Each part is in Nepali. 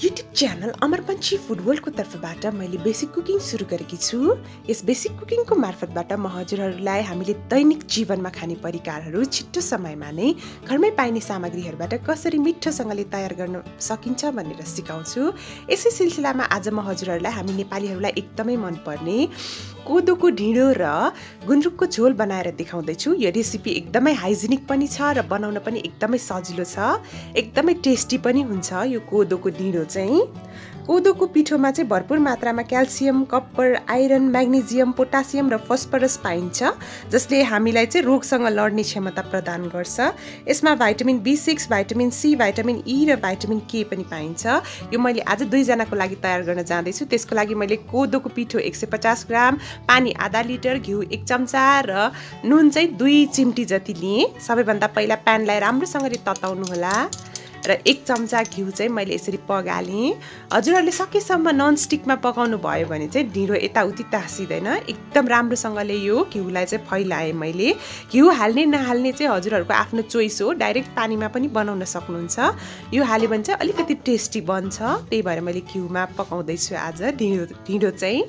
युट्युब च्यानल अमर पंची फूड वर्ल्ड को तर्फबाट मैले बेसिक कुकिङ सुरु गरेकी छु। यस बेसिक कुकिङको मार्फतबाट म हजुरहरूलाई हामीले दैनिक जीवनमा खाने परिकारहरू छिट्टो समयमा नै घरमै पाइने सामग्रीहरूबाट कसरी मिठोसँगले तयार गर्न सकिन्छ भनेर सिकाउँछु। यसै सिलसिलामा आज म हजुरहरूलाई हामी नेपालीहरूलाई एकदमै मनपर्ने कोदोको ढिँडो र गुन्द्रुकको झोल बनाएर देखाउँदैछु। यो रेसिपी एकदमै हाइजिनिक पनि छ र बनाउन पनि एकदमै सजिलो छ, एकदमै टेस्टी पनि हुन्छ। यो कोदोको ढिँडो चाहिँ कोदोको पिठोमा चाहिँ भरपुर मात्रामा calcium, copper, iron, magnesium, potassium र फस्फरस पाइन्छ, जसले हामीलाई चाहिँ रोगसँग लड्ने क्षमता प्रदान गर्छ। यसमा vitamin B6, vitamin C, vitamin E र भाइटामिन K पनि पाइन्छ। यो मैले आज 2 जनाको लागि तयार गर्न जाँदैछु। त्यसको लागि मैले कोदोको पिठो 150 ग्राम, पानी आधा लिटर, घिउ 1 चम्चा र नुन चाहिँ 2 चिम्टी जति लिएँ। सबैभन्दा पहिला प्यानलाई राम्रोसँगले तताउनु होला र 1 चम्चा घिउ चाहिँ मैले यसरी पगालेँ। हजुरहरूले सकेसम्म ननस्टिकमा पकाउनु भयो भने चाहिँ ढिँडो यताउति टाँसिँदैन। एकदम राम्रोसँगले यो घिउलाई चाहिँ फैलाएँ मैले। घिउ हाल्ने नहाल्ने चाहिँ हजुरहरूको आफ्नो चोइस हो, डाइरेक्ट पानीमा पनि बनाउन सक्नुहुन्छ। यो हाल्यो भने चाहिँ अलिकति टेस्टी बन्छ, त्यही भएर मैले घिउमा पकाउँदैछु आज ढिँडो चाहिँ।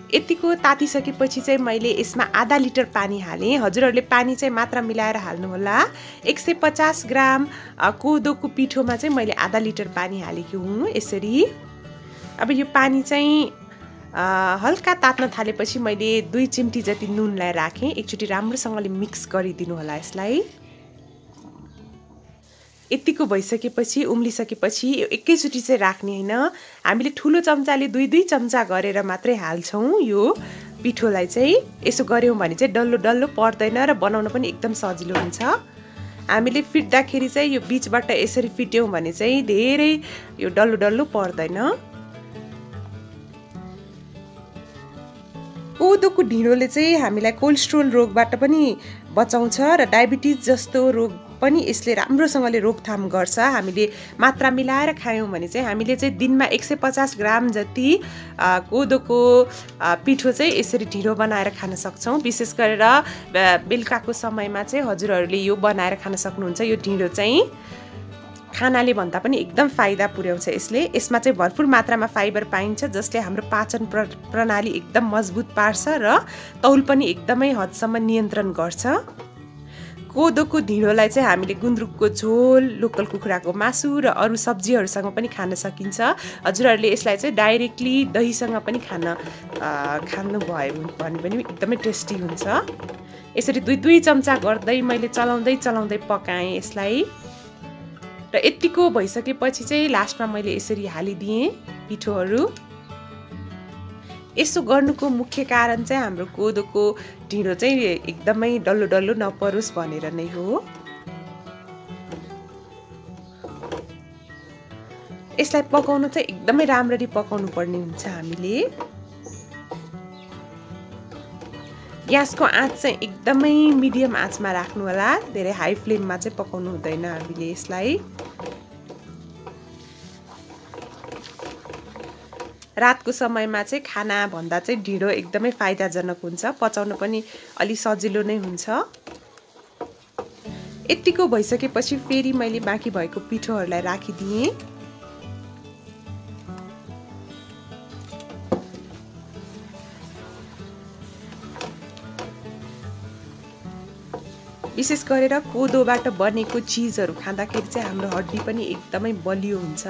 यतिको तातिसकेपछि चाहिँ मैले यसमा आधा लिटर पानी हालेँ। हजुरहरूले पानी चाहिँ मात्रा मिलाएर हाल्नु होला। 150 ग्राम कोदोको पिठोमा चाहिँ मैले आधा लिटर पानी हालेको हुँ यसरी। अब यो पानी चाहिँ हल्का तात्न थालेपछि मैले 2 चिम्टी जति नुनलाई राखेँ। एकचोटि राम्रोसँगले मिक्स गरिदिनु होला यसलाई। यतिको भइसकेपछि उम्लिसकेपछि एकैचोटि चाहिँ राख्ने होइन, हामीले ठुलो चम्चाले 2-2 चम्चा गरेर मात्रै हाल्छौँ। यो पिठोलाई चाहिँ यसो गऱ्यौँ भने चाहिँ डल्लो डल्लो पर्दैन र बनाउन पनि एकदम सजिलो हुन्छ। हामीले फिट्दाखेरि चाहिँ यो बीचबाट यसरी फिट्यौँ भने चाहिँ धेरै यो डल्लो डल्लो पर्दैन। कोदोको ढिँडोले चाहिँ हामीलाई कोलेस्ट्रोल रोगबाट पनि बचाउँछ र डायबिटिज जस्तो रोग पनि यसले राम्रोसँगले रोकथाम गर्छ। हामीले मात्रा मिलाएर खायौँ भने चाहिँ हामीले चाहिँ दिनमा 150 ग्राम जति कोदोको पिठो चाहिँ यसरी ढिँडो बनाएर खान सक्छौँ। विशेष गरेर बेलुकाको समयमा चाहिँ हजुरहरूले यो बनाएर खान सक्नुहुन्छ। यो ढिँडो चाहिँ खानाले भन्दा पनि एकदम फाइदा पुर्याउँछ यसले। यसमा चाहिँ भरपुर मात्रामा फाइबर पाइन्छ, जसले हाम्रो पाचन प्रणाली एकदम मजबुत पार्छ र तौल पनि एकदमै हदसम्म नियन्त्रण गर्छ। कोदोको ढिँडोलाई चाहिँ हामीले गुन्द्रुकको झोल, लोकल कुखुराको मासु र अरू सब्जीहरूसँग पनि खान सकिन्छ। हजुरहरूले यसलाई चाहिँ डाइरेक्टली दहीसँग पनि खानु भयो भने पनि एकदमै टेस्टी हुन्छ। यसरी 2-2 चम्चा गर्दै मैले चलाउँदै पकाएँ यसलाई र यतिको भइसकेपछि चाहिँ लास्टमा मैले यसरी हालिदिएँ पिठोहरू। यसो गर्नुको मुख्य कारण चाहिँ हाम्रो कोदोको ढिँडो चाहिँ एकदमै डल्लो डल्लो नपरोस् भनेर नै हो। यसलाई पकाउनु चाहिँ एकदमै राम्ररी पकाउनु पर्ने हुन्छ हामीले। ग्यासको आँच चाहिँ एकदमै मिडियम आँचमा राख्नु होला, धेरै हाई फ्लेममा चाहिँ पकाउनु हुँदैन हामीले यसलाई। रातको समयमा चाहिँ खाना भन्दा चाहिँ ढिँडो एकदमै फाइदाजनक हुन्छ, पचाउन पनि अलि सजिलो नै हुन्छ। यतिको भइसकेपछि फेरि मैले बाँकी भएको पिठोहरूलाई राखिदिएँ। विशेष गरेर कोदोबाट बनेको चिजहरू खाँदाखेरि चाहिँ हाम्रो हड्डी पनि एकदमै बलियो हुन्छ।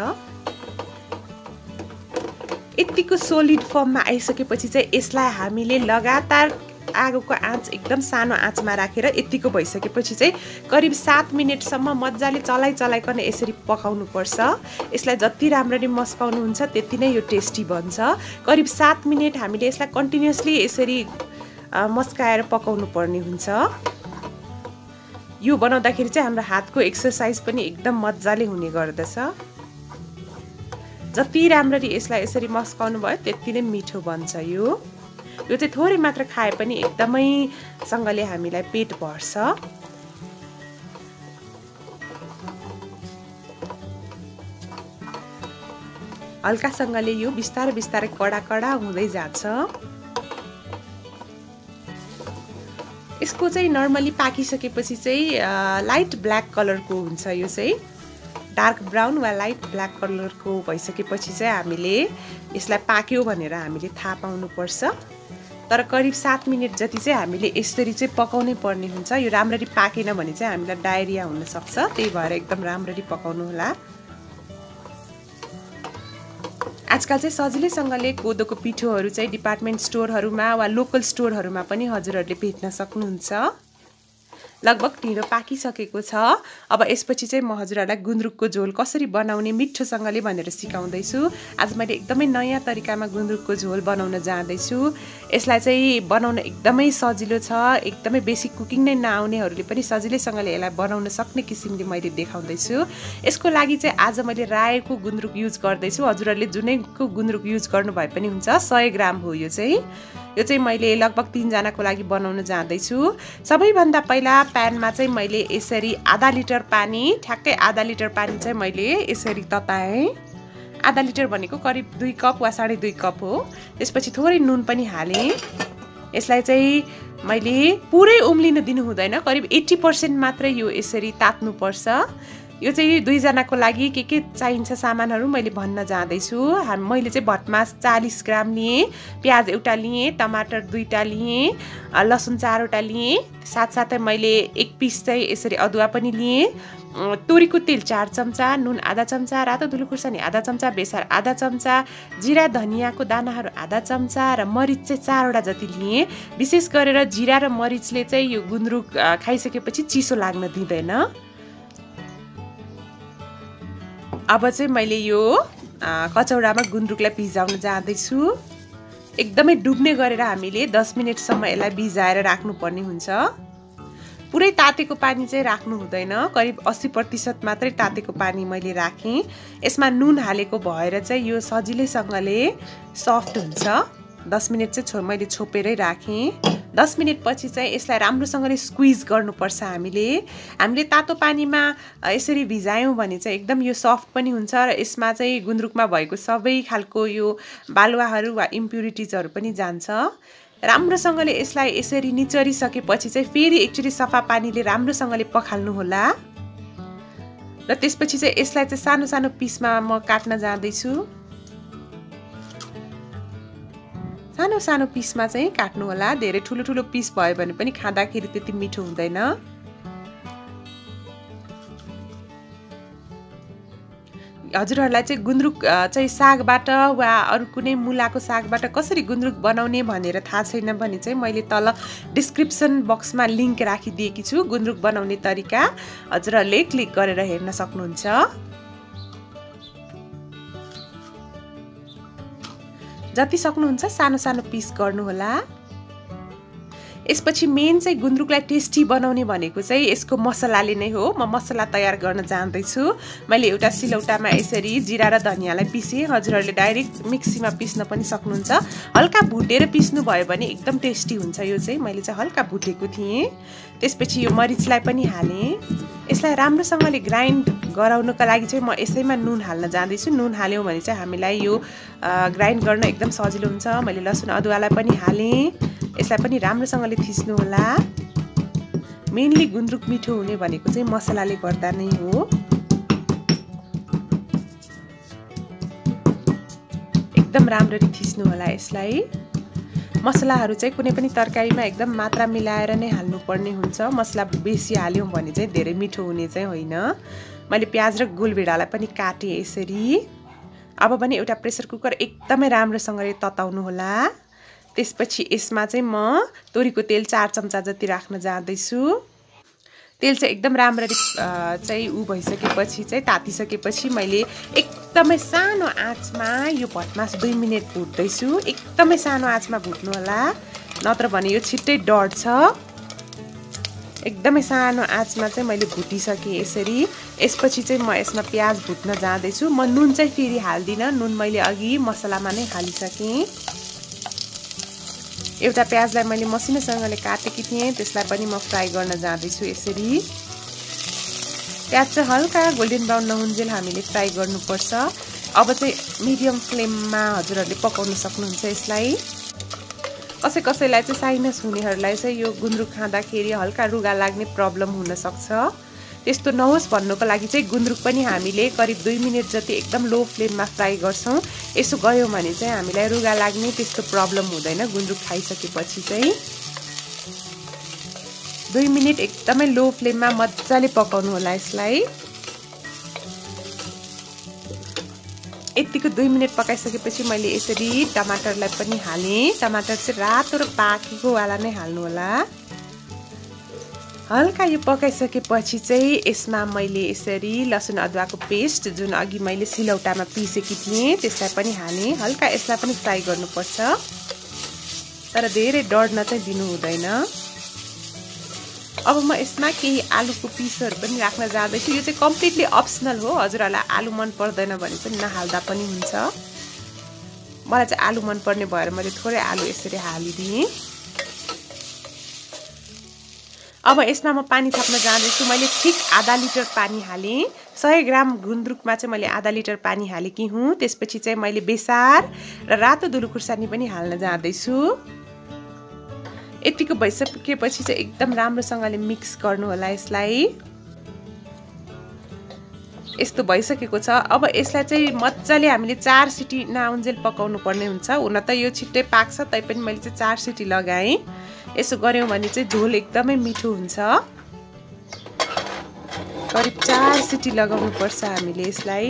यतिको सोलिड फर्ममा आइसकेपछि चाहिँ यसलाई हामीले लगातार आगोको आँच एकदम सानो आँचमा राखेर यतिको भइसकेपछि चाहिँ करिब 7 मिनटसम्म मजाले चलाइकन यसरी पकाउनु पर्छ। यसलाई जति राम्ररी मस्काउनुहुन्छ त्यति नै यो टेस्टी बन्छ। करिब 7 मिनट हामीले यसलाई कन्टिन्युअसली यसरी मस्काएर पकाउनु पर्ने हुन्छ। यो बनाउँदाखेरि चाहिँ हाम्रो हातको एक्सर्साइज पनि एकदम मजाले हुने गर्दछ। जति राम्ररी यसलाई यसरी मस्काउनु भयो त्यति नै मिठो बन्छ। यो चाहिँ थोरै मात्र खाए पनि एकदमै सँगले हामीलाई पेट भर्छ। हल्कासँगले यो बिस्तारै कडा हुँदै जान्छ। यसको चाहिँ नर्मली पाकिसकेपछि चाहिँ लाइट ब्ल्याक कलरको हुन्छ। यो चाहिँ डार्क ब्राउन वा लाइट ब्ल्याक कलरको भइसकेपछि चाहिँ हामीले यसलाई पाक्यो भनेर हामीले थाहा पाउनुपर्छ। तर करिब 7 मिनेट जति चाहिँ हामीले यसरी चाहिँ पकाउनै पर्ने हुन्छ। यो राम्ररी पाकेन भने चाहिँ हामीलाई डायरिया हुन सक्छ, त्यही भएर एकदम राम्ररी पकाउनु होला। आजकल चाहिँ सजिलैसँगले कोदोको पिठोहरू चाहिँ डिपार्टमेन्ट स्टोरहरूमा वा लोकल स्टोरहरूमा पनि हजुरहरूले भेट्न सक्नुहुन्छ। लगभग ढिँडो पाकिसकेको छ। अब यसपछि चाहिँ म हजुरहरूलाई गुन्द्रुकको झोल कसरी बनाउने मिठोसँगले भनेर सिकाउँदैछु। आज मैले एकदमै नयाँ तरिकामा गुन्द्रुकको झोल बनाउन जाँदैछु। यसलाई चाहिँ बनाउन एकदमै सजिलो छ। एकदमै बेसिक कुकिङ नै नआउनेहरूले पनि सजिलैसँगले यसलाई बनाउन सक्ने किसिमले मैले देखाउँदैछु। यसको लागि चाहिँ आज मैले रायोको गुन्द्रुक युज गर्दैछु। हजुरहरूले जुनैको गुन्द्रुक युज गर्नु भए पनि हुन्छ। 100 ग्राम हो यो चाहिँ मैले लगभग 3 जनाको लागि बनाउन जाँदैछु। सबैभन्दा पहिला प्यानमा चाहिँ मैले यसरी आधा लिटर पानी, ठ्याक्कै आधा लिटर पानी चाहिँ मैले यसरी तताएँ। आधा लिटर भनेको करिब 2 कप वा 2.5 कप हो। त्यसपछि थोरै नुन पनि हालेँ। यसलाई चाहिँ मैले पुरै उम्लिन दिनु हुँदैन, करिब 80% मात्रै यो यसरी तात्नुपर्छ। यो चाहिँ 2 जनाको लागि के चाहिन्छ सामानहरू मैले भन्न जाँदैछु। मैले चाहिँ भटमास 40 ग्राम लिएँ, प्याज एउटा लिएँ, टमाटर 2टा लिएँ, लसुन 4वटा लिएँ, साथसाथै मैले 1 पिस चाहिँ यसरी अदुवा पनि लिएँ, तोरीको तेल 4 चम्चा, नुन आधा चम्चा, रातो धुलो खुर्सानी आधा चम्चा, बेसार आधा चम्चा, जिरा धनियाको दानाहरू आधा चम्चा र मरिच चाहिँ 4वटा जति लिएँ। विशेष गरेर जिरा र मरिचले चाहिँ यो गुन्द्रुक खाइसकेपछि चिसो लाग्न दिँदैन। अब चाहिँ मैले यो कचौडामा गुन्द्रुकलाई भिजाउन जाँदैछु। एकदमै डुब्ने गरेर हामीले 10 मिनेटसम्म यसलाई भिजाएर राख्नुपर्ने हुन्छ। पुरै तातेको पानी चाहिँ राख्नु हुँदैन, करिब 80% मात्रै तातेको पानी मैले राखेँ। यसमा नुन हालेको भएर चाहिँ यो सजिलैसँगले सफ्ट हुन्छ। 10 मिनेट चाहिँ मैले छोपेरै राखेँ। 10 मिनेट पछि चाहिँ यसलाई राम्रोसँगले स्क्विज गर्नुपर्छ। हामीले तातो पानीमा यसरी भिजायौँ भने चाहिँ एकदम यो सफ्ट पनि हुन्छ र यसमा चाहिँ गुन्द्रुकमा भएको सबै खालको यो बालुवाहरू वा इम्प्युरिटिजहरू पनि जान्छ। राम्रोसँगले यसलाई यसरी निचोरिसकेपछि चाहिँ फेरि एकचोटि सफा पानीले राम्रोसँगले पखाल्नु होला र त्यसपछि चाहिँ यसलाई चाहिँ सानो सानो पिसमा म काट्न जाँदैछु। सानो सानो पिसमा चाहिँ काट्नु होला। धेरै ठुलो ठुलो पिस भयो भने पनि खाँदाखेरि त्यति मिठो हुँदैन। हजुरहरूलाई चाहिँ गुन्द्रुक चाहिँ सागबाट वा अरू कुनै मुलाको सागबाट कसरी गुन्द्रुक बनाउने भनेर थाहा छैन भने चाहिँ मैले तल डिस्क्रिप्सन बक्समा लिङ्क राखिदिएकी छु। गुन्द्रुक बनाउने तरिका हजुरहरूले क्लिक गरेर हेर्न सक्नुहुन्छ। जति सक्नुहुन्छ सानो सानो पिस गर्नु होला। यसपछि मेन चाहिँ गुन्द्रुकलाई टेस्टी बनाउने भनेको चाहिँ यसको मसलाले नै हो। म मसला तयार गर्न जान्दैछु। मैले एउटा सिलौटामा यसरी जिरा र धनियालाई पिसेँ। हजुरहरूले डाइरेक्ट मिक्सीमा पिस्न पनि सक्नुहुन्छ। हल्का भुटेर पिस्नु भयो भने एकदम टेस्टी हुन्छ। यो चाहिँ मैले चाहिँ हल्का भुटेको थिएँ। त्यसपछि यो मरिचलाई पनि हालेँ। यसलाई राम्रोसँगले ग्राइन्ड गराउनको लागि चाहिँ म यसैमा नुन हाल्न जाँदैछु। नुन हाल्यौँ भने चाहिँ हामीलाई यो ग्राइन्ड गर्न एकदम सजिलो हुन्छ। मैले लसुन अदुवालाई पनि हालेँ। यसलाई पनि राम्रोसँगले थिच्नु होला। मेनली गुन्द्रुक मिठो हुने भनेको चाहिँ मसलाले गर्दा नै हो। एकदम राम्ररी थिच्नु होला यसलाई। मसलाहरू चाहिँ कुनै पनि तरकारीमा एकदम मात्रा मिलाएर नै हाल्नुपर्ने हुन्छ। मसला बेसी हाल्यौँ भने चाहिँ धेरै मिठो हुने चाहिँ होइन। मैले प्याज र गोलभेडालाई पनि काटेँ यसरी। अब पनि एउटा प्रेसर कुकर एकदमै राम्रोसँगले तताउनु होला। त्यसपछि यसमा चाहिँ म तोरीको तेल 4 चम्चा जति राख्न जाँदैछु। तेल चाहिँ एकदम राम्ररी चाहिँ भइसकेपछि चाहिँ तातिसकेपछि मैले एकदमै सानो आँचमा यो भटमास 2 मिनेट भुट्दैछु। एकदमै सानो आँचमा भुट्नु होला, नत्र भने यो छिट्टै डढ्छ। एकदमै सानो आँचमा चाहिँ मैले भुटिसकेँ यसरी। यसपछि चाहिँ म यसमा प्याज भुट्न जाँदैछु। म नुन चाहिँ फेरि हाल्दिनँ, नुन मैले अघि मसलामा नै हालिसकेँ। एउटा प्याजलाई मैले मसिनोसँगले काटेकी थिएँ, त्यसलाई पनि म फ्राई गर्न जाँदैछु यसरी। प्याज चाहिँ हल्का गोल्डन ब्राउन नहुन्जेल हामीले फ्राई गर्नुपर्छ। अब चाहिँ मिडियम फ्लेममा हजुरहरूले पकाउन सक्नुहुन्छ यसलाई। कसैलाई चाहिँ साइनस हुनेहरूलाई चाहिँ यो गुन्द्रुक खाँदाखेरि हल्का रुगा लाग्ने प्रब्लम हुन सक्छ। त्यस्तो नहोस् भन्नुको लागि चाहिँ गुन्द्रुक पनि हामीले करिब 2 मिनेट जति एकदम लो फ्लेममा फ्राई गर्छौं यसो गयो भने चाहिँ हामीलाई रुगा लाग्ने त्यस्तो प्रब्लम हुँदैन गुन्द्रुक खाइसकेपछि चाहिँ 2 मिनेट एकदमै लो फ्लेममा मज्जाले पकाउनु होला यसलाई यतिको 2 मिनेट पकाइसकेपछि मैले यसरी टमाटरलाई पनि हाले टमाटर चाहिँ रातो र पाकेको वाला नै हाल्नु होला हल्का यो पकाइसकेपछि चाहिँ यसमा मैले यसरी लसुन अदुवाको पेस्ट जुन अघि मैले सिलौटामा पिसेकी थिएँ त्यसलाई पनि हाले हल्का यसलाई पनि फ्राई गर्नुपर्छ तर धेरै डढ्न चाहिँ दिनु हुँदैन अब म यसमा केही आलुको पिसहरु पनि राख्न जाँदैछु यो चाहिँ कम्प्लिटली अप्सनल हो हजुरहरुलाई आलु मन पर्दैन भने चाहिँ नहाल्दा पनि हुन्छ मलाई चाहिँ आलु मन पर्ने भएर मैले थोरै आलु यसरी हालिदिएँ अब यसमा म पानी थप्न जाँदैछु मैले ठीक आधा लिटर पानी हाले 100 ग्राम गुन्द्रुकमा चाहिँ मैले आधा लिटर पानी हालेकी हुँ त्यसपछि चाहिँ मैले बेसार र रातो धुलो खुर्सानी पनि हाल्न जाँदैछु यतिको भइसकेपछि चाहिँ एकदम राम्रोसँगले मिक्स गर्नु होला यसलाई यस्तो भइसकेको छ अब यसलाई चाहिँ मज्जाले हामीले 4 सिटी नआउन्जेल पकाउनु पर्ने हुन्छ हुन त यो छिट्टै पाक्छ तैपनि मैले चाहिँ 4 सिटी लगाएँ यसो गर्यौं भने चाहिँ झोल एकदमै मिठो हुन्छ करिब 4 सिटी लगाउनु पर्छ हामीले यसलाई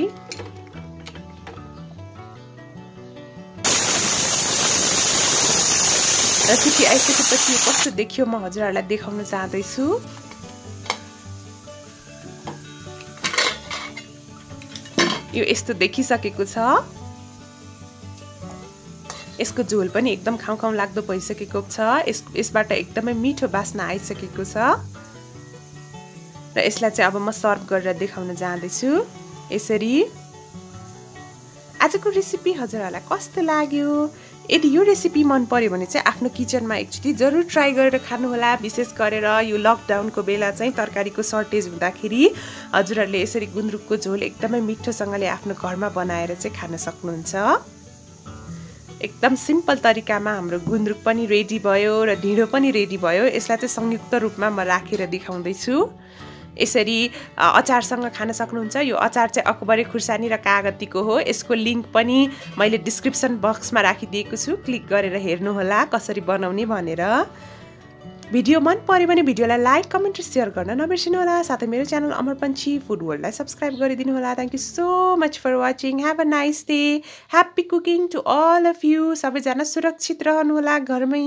र सिटी आइसकेपछि यो कस्तो देखियो म हजुरहरुलाई देखाउन चाहदैछु यो यस्तो देखिसकेको छ यसको झोल पनि एकदम खाउ लाग्दो भइसकेको छ यसबाट एकदमै मिठो बास्ना आइसकेको छ र यसलाई चाहिँ अब म सर्भ गरेर देखाउन जाँदैछु यसरी आजको रेसिपी हजुरहरुलाई कस्तो लाग्यो यदि यो रेसिपी मन पर्यो भने चाहिँ आफ्नो किचनमा एकचोटी जरुर ट्राई गरेर खानु होला विशेष गरेर यो लकडाउनको बेला चाहिँ तरकारीको सर्टेज हुँदाखेरि हजुरहरुले यसरी गुन्द्रुकको झोल एकदमै मिठोसँगले आफ्नो घरमा बनाएर चाहिँ खान सक्नुहुन्छ एकदम सिम्पल तरिकामा हाम्रो गुन्द्रुक पनि रेडी भयो र ढिँडो पनि रेडी भयो यसलाई चाहिँ संयुक्त रूपमा म राखेर देखाउँदै छु यसरी अचारसँग खान सक्नुहुन्छ यो अचार चाहिँ अकबरे खुर्सानी र कागतीको हो यसको लिंक पनि मैले डिस्क्रिप्सन बक्समा राखिदिएको छु क्लिक गरेर हेर्नु होला कसरी बनाउने भनेर भिडियो मन पर्यो भने भिडियोलाई लाइक कमेन्ट र शेयर गर्न नबिर्सिनु होला साथै मेरो च्यानल अमर पंछी फूड वर्ल्डलाई सब्स्क्राइब गरिदिनु होला thank you so much for watching have a nice day happy cooking to all of you सबैजना सुरक्षित रहनु होला घरमै